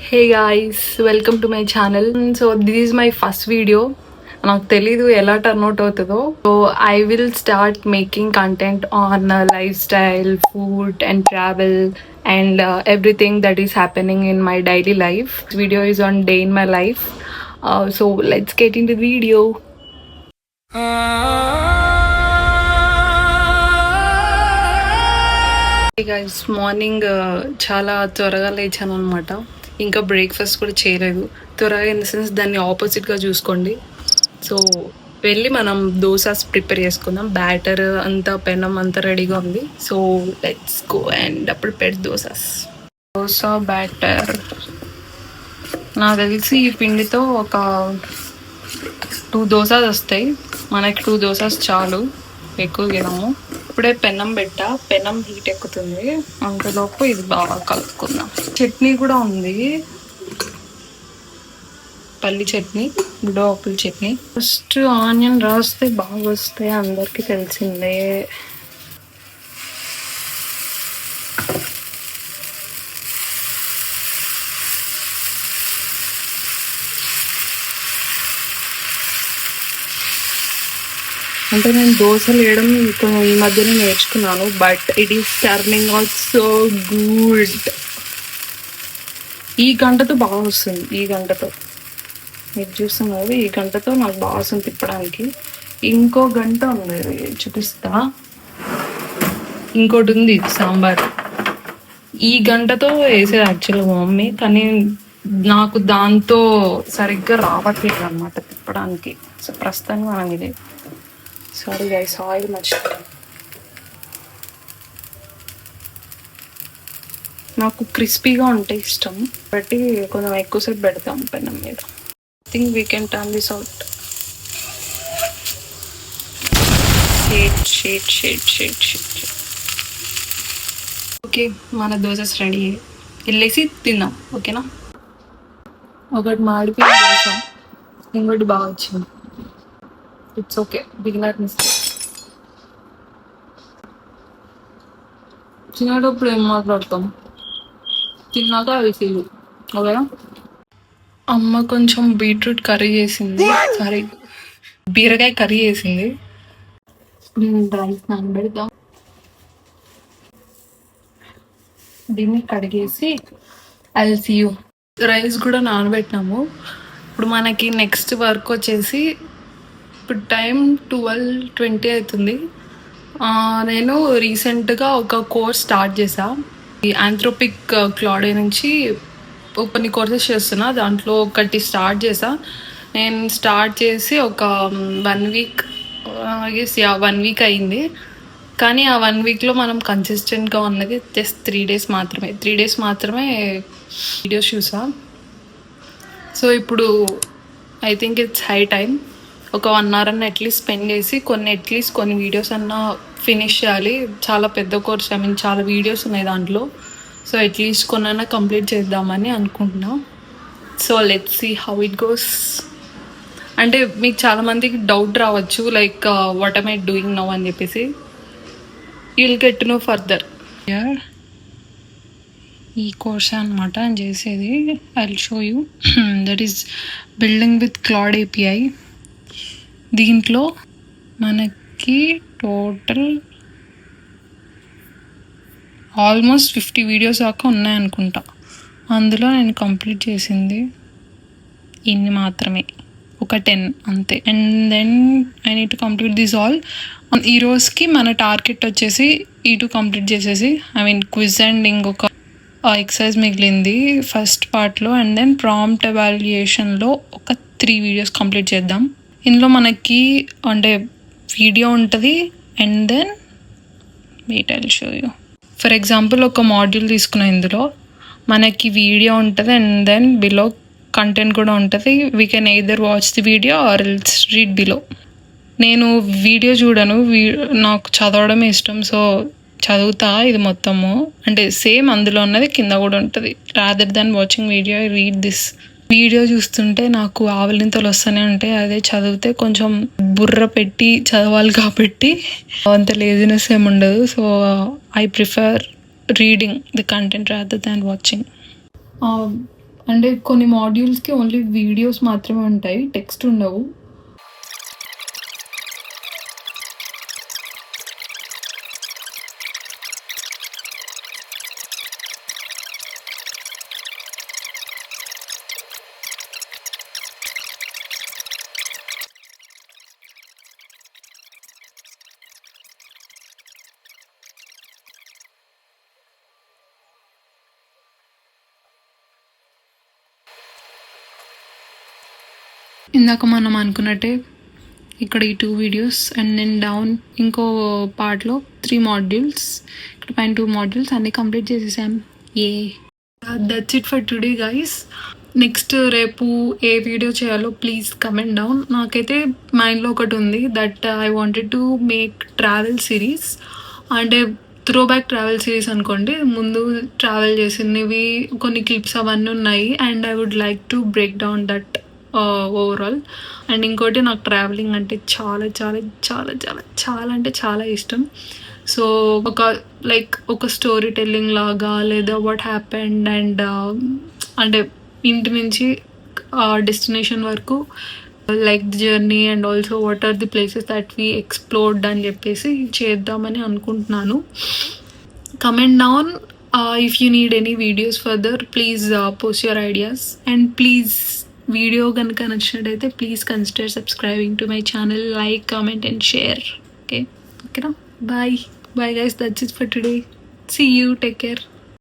Hey guys, welcome to my channel. So this is my first video. నాకు తెలీదు ఎలా turn out అవుతుందో. So I will start making content on life style, food and travel and everything that is happening in my daily life. This video is on day in my life. So let's get into the video. Hey guys, morning చాలా త్వరగా లేచాను అనమాట. ఇంకా breakfast కూడా చేయలేదు. త్వరగా in the sense దాన్ని ఆపోజిట్గా చూసుకోండి. సో వెళ్ళి మనం దోసాస్ ప్రిపేర్ చేసుకుందాం. బ్యాటర్ అంతా పెనం అంతా రెడీగా ఉంది. So let's go and prepare dosas. Dosa batter నాకు తెలిసి ఈ పిండితో ఒక 2 దోసాస్ వస్తాయి. మనకి 2 దోసాస్ చాలు, ఎక్కువ తినము. ఇప్పుడే పెనం పెట్టా, పెనం హీట్ ఎక్కుతుంది. అంతలోపు ఇది బాగా కలుపుకుందాం. చట్నీ కూడా ఉంది, పల్లి చట్నీ, బుడోకుల చట్నీ. ఫస్ట్ ఆనియన్ రాస్తే బాగా వస్తాయి, అందరికీ తెలిసిందే. అంటే నేను దోశలు వేయడం ఈ మధ్యనే నేర్చుకున్నాను, but it is turning out so good. ఈ గంటతో బాగా వస్తుంది. ఈ గంటతో మీరు చూస్తున్నారు, ఈ గంటతో నాకు బాగా వస్తుంది తిప్పడానికి. ఇంకో గంట ఉంది, చూపిస్తా. ఇంకోటి ఉంది సాంబార్. ఈ గంటతో వేసేది యాక్చువల్గా మమ్మీ, కానీ నాకు దాంతో సరిగ్గా రావట్లేదు అన్నమాట తిప్పడానికి. సో ప్రస్తుతానికి మనం ఇదే. సారీ గైస్, ఆయిల్ మర్చిపోయాను. నాకు క్రిస్పీగా ఉంటే ఇష్టం, బట్టి కొంచెం ఎక్కువసేపు పెడతాం పెనం మీద. I think we can turn this out. షేట్. ఓకే, మన దోసెస్ రెడీ. వెళ్ళేసి తిందాం, ఓకేనా? ఒకటి మాడిపోయిన దోశ, ఇంకోటి బాగా వచ్చింది. It's okay, beginner mistake. తినేటప్పుడు ఏం మాట్లాడతాం, తిన్నాక అవి ఫీల్, ఓకేనా? అమ్మ కొంచెం బీట్రూట్ కర్రీ చేసింది, సారీ బీరకాయ కర్రీ చేసింది. రైస్ నానబెడతాం, దీన్ని కడిగేసి అల్సియు. రైస్ కూడా నానబెట్టినాము. ఇప్పుడు మనకి నెక్స్ట్ వర్క్ వచ్చేసి, ఇప్పుడు టైం 12:20 అవుతుంది. నేను రీసెంట్గా ఒక కోర్స్ స్టార్ట్ చేసా. ఈ ఆంథ్రోపిక్ క్లాడే నుంచి కొన్ని కోర్సెస్ చేస్తున్నా. దాంట్లో ఒకటి స్టార్ట్ చేసా. నేను స్టార్ట్ చేసి ఒక 1 వీక్, వన్ వీక్ అయింది. కానీ ఆ 1 వీక్లో మనం కన్సిస్టెంట్గా ఉన్నది జస్ట్ 3 డేస్ మాత్రమే. 3 డేస్ మాత్రమే వీడియోస్ చూసా. సో ఇప్పుడు I think it's high time. ఒక 1 hour అన్న అట్లీస్ట్ స్పెండ్ చేసి కొన్ని వీడియోస్ అన్న ఫినిష్ చేయాలి. చాలా పెద్ద కోర్స్, ఐ మీన్ చాలా వీడియోస్ ఉన్నాయి దాంట్లో. సో అట్లీస్ట్ కొన్నైనా కంప్లీట్ చేద్దామని అనుకుంటున్నా. So let's see how it goes. అంటే మీకు చాలామందికి డౌట్ రావచ్చు, like what am I doing now అని చెప్పేసి. You will get to know further. ఈ కోర్స్ అనమాట అని చేసేది. I will show you. That is building with cloud API. దీంట్లో మనకి టోటల్ ఆల్మోస్ట్ 50 వీడియోస్ దాకా ఉన్నాయనుకుంటా. అందులో నేను కంప్లీట్ చేసింది ఇన్ని మాత్రమే, ఒక 10 అంతే. And then I need to complete this all. ఈ రోజుకి మన టార్గెట్ వచ్చేసి ఈ 2 కంప్లీట్ చేసేసి, ఐ మీన్ క్విజ్ అండ్ ఇంకొక ఎక్సర్సైజ్ మిగిలింది ఫస్ట్ పార్ట్లో. అండ్ దెన్ ప్రాంప్ట్ ఎవాల్యుయేషన్లో ఒక 3 వీడియోస్ కంప్లీట్ చేద్దాం. ఇందులో మనకి అంటే వీడియో ఉంటుంది, and then wait I will show you. For example ఒక మాడ్యూల్ తీసుకున్న, ఇందులో మనకి వీడియో ఉంటుంది, అండ్ దెన్ బిలో కంటెంట్ కూడా ఉంటుంది. We can either watch the video or else read below. నేను వీడియో చూడను, నాకు చదవడమే ఇష్టం. సో చదువుతా ఇది మొత్తము, అంటే సేమ్ అందులో ఉన్నది కింద కూడా ఉంటుంది. Rather than watching video, I read this. Video చూస్తుంటే నాకు ఆవలింతలు వస్తూనే ఉంటాయి. అదే చదివితే కొంచెం బుర్ర పెట్టి చదవాలి కాబట్టి అంత లేజినెస్ ఏమి ఉండదు. So I prefer reading the content rather than watching. అంటే కొన్ని మాడ్యూల్స్కి ఓన్లీ వీడియోస్ మాత్రమే ఉంటాయి, టెక్స్ట్ ఉండవు. ఇందాక మనం అనుకున్నట్టే ఇక్కడ ఈ 2 వీడియోస్ అండ్ నేను డౌన్ ఇంకో పార్ట్లో 3 మాడ్యూల్స్, ఇక్కడ పైన 2 మాడ్యూల్స్ అన్నీ కంప్లీట్ చేసేసాం. That's it for today guys. Next రేపు ఏ వీడియో చేయాలో ప్లీజ్ కమెంట్ డౌన్. నాకైతే మైండ్లో ఒకటి ఉంది, that I wanted to make travel series. అంటే త్రో బ్యాక్ ట్రావెల్ సిరీస్ అనుకోండి, ముందు ట్రావెల్ చేసినవి కొన్ని క్లిప్స్ అవన్నీ ఉన్నాయి, and I would like to break down that overall. And ఇంకోటి, నాకు ట్రావెలింగ్ అంటే చాలా చాలా చాలా చాలా చాలా అంటే చాలా ఇష్టం. సో ఒక స్టోరీ టెల్లింగ్ లాగా, లేదా వాట్ హ్యాపెండ్ అండ్ అంటే ఇంటి నుంచి డెస్టినేషన్ వరకు, like the journey and also what are the places that we explored అని చెప్పేసి చేద్దామని అనుకుంటున్నాను. Comment down if you need any videos further, please post your ideas. And please video కనుక నచ్చినట్టయితే please consider subscribing to my channel, like, comment and share. ఓకేనా? Bye guys, that's it for today. See you, take care.